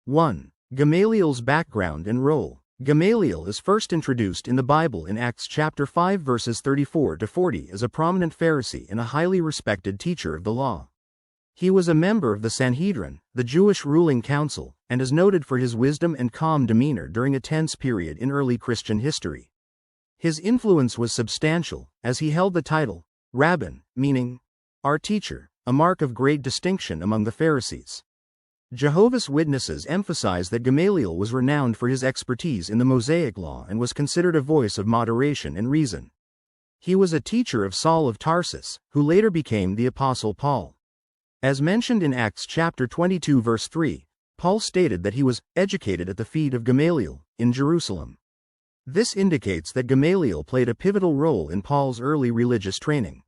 1. Gamaliel's background and role. Gamaliel is first introduced in the Bible in Acts chapter 5 verses 34 to 40 as a prominent Pharisee and a highly respected teacher of the law. He was a member of the Sanhedrin, the Jewish ruling council, and is noted for his wisdom and calm demeanor during a tense period in early Christian history. His influence was substantial, as he held the title, Rabbin, meaning, our teacher, a mark of great distinction among the Pharisees. Jehovah's Witnesses emphasize that Gamaliel was renowned for his expertise in the Mosaic Law and was considered a voice of moderation and reason. He was a teacher of Saul of Tarsus, who later became the Apostle Paul. As mentioned in Acts chapter 22 verse 3, Paul stated that he was educated at the feet of Gamaliel, in Jerusalem. This indicates that Gamaliel played a pivotal role in Paul's early religious training.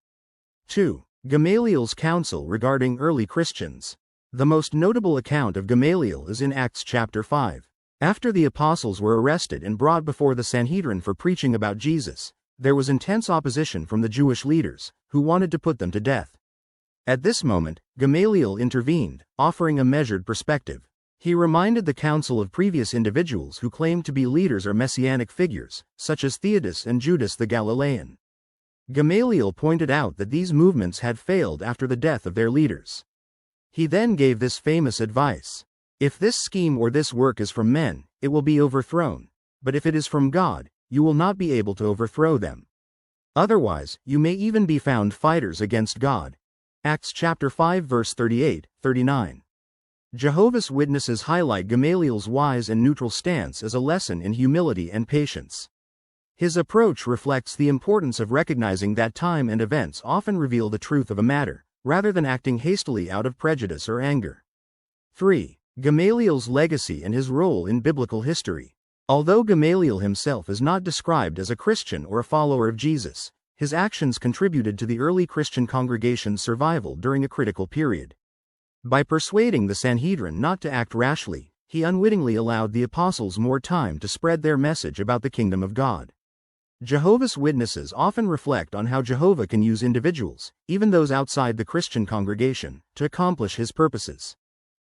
2. Gamaliel's counsel regarding early Christians. The most notable account of Gamaliel is in Acts chapter 5. After the apostles were arrested and brought before the Sanhedrin for preaching about Jesus, there was intense opposition from the Jewish leaders, who wanted to put them to death. At this moment, Gamaliel intervened, offering a measured perspective. He reminded the council of previous individuals who claimed to be leaders or messianic figures, such as Theudas and Judas the Galilean. Gamaliel pointed out that these movements had failed after the death of their leaders. He then gave this famous advice: if this scheme or this work is from men, it will be overthrown, but if it is from God, you will not be able to overthrow them. Otherwise, you may even be found fighters against God. Acts chapter 5 verse 38, 39. Jehovah's Witnesses highlight Gamaliel's wise and neutral stance as a lesson in humility and patience. His approach reflects the importance of recognizing that time and events often reveal the truth of a matter, rather than acting hastily out of prejudice or anger. 3. Gamaliel's legacy and his role in biblical history. Although Gamaliel himself is not described as a Christian or a follower of Jesus, his actions contributed to the early Christian congregation's survival during a critical period. By persuading the Sanhedrin not to act rashly, he unwittingly allowed the apostles more time to spread their message about the kingdom of God. Jehovah's Witnesses often reflect on how Jehovah can use individuals, even those outside the Christian congregation, to accomplish his purposes.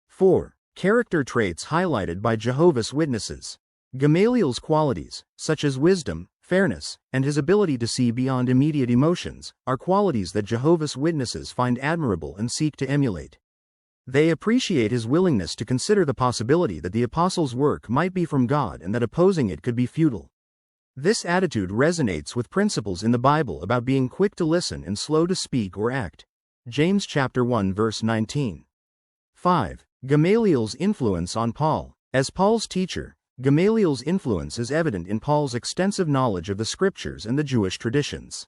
4. Character traits highlighted by Jehovah's Witnesses. Gamaliel's qualities, such as wisdom, fairness, and his ability to see beyond immediate emotions, are qualities that Jehovah's Witnesses find admirable and seek to emulate. They appreciate his willingness to consider the possibility that the apostles' work might be from God and that opposing it could be futile. This attitude resonates with principles in the Bible about being quick to listen and slow to speak or act. James chapter 1 verse 19. 5. Gamaliel's influence on Paul. As Paul's teacher, Gamaliel's influence is evident in Paul's extensive knowledge of the scriptures and the Jewish traditions.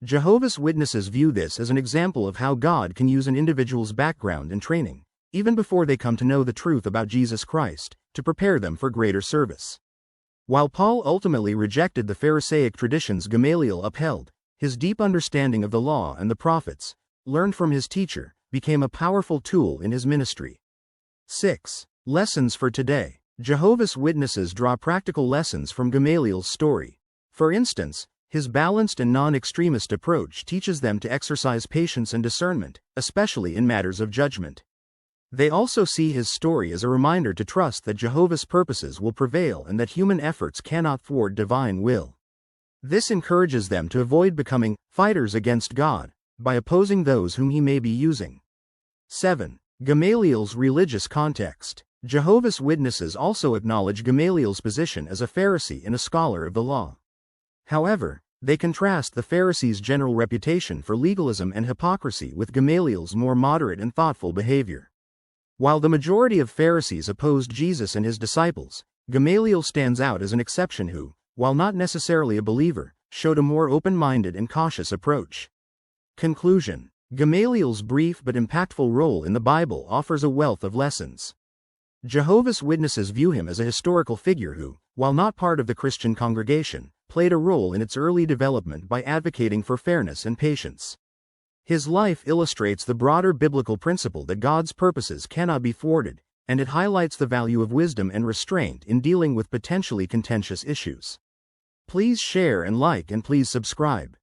Jehovah's Witnesses view this as an example of how God can use an individual's background and training, even before they come to know the truth about Jesus Christ, to prepare them for greater service. While Paul ultimately rejected the Pharisaic traditions Gamaliel upheld, his deep understanding of the law and the prophets, learned from his teacher, became a powerful tool in his ministry. 6. Lessons for today. Jehovah's Witnesses draw practical lessons from Gamaliel's story. For instance, his balanced and non-extremist approach teaches them to exercise patience and discernment, especially in matters of judgment. They also see his story as a reminder to trust that Jehovah's purposes will prevail and that human efforts cannot thwart divine will. This encourages them to avoid becoming fighters against God by opposing those whom he may be using. 7. Gamaliel's religious context. Jehovah's Witnesses also acknowledge Gamaliel's position as a Pharisee and a scholar of the law. However, they contrast the Pharisees' general reputation for legalism and hypocrisy with Gamaliel's more moderate and thoughtful behavior. While the majority of Pharisees opposed Jesus and his disciples, Gamaliel stands out as an exception who, while not necessarily a believer, showed a more open-minded and cautious approach. Conclusion. Gamaliel's brief but impactful role in the Bible offers a wealth of lessons. Jehovah's Witnesses view him as a historical figure who, while not part of the Christian congregation, played a role in its early development by advocating for fairness and patience. His life illustrates the broader biblical principle that God's purposes cannot be thwarted, and it highlights the value of wisdom and restraint in dealing with potentially contentious issues. Please share and like and please subscribe.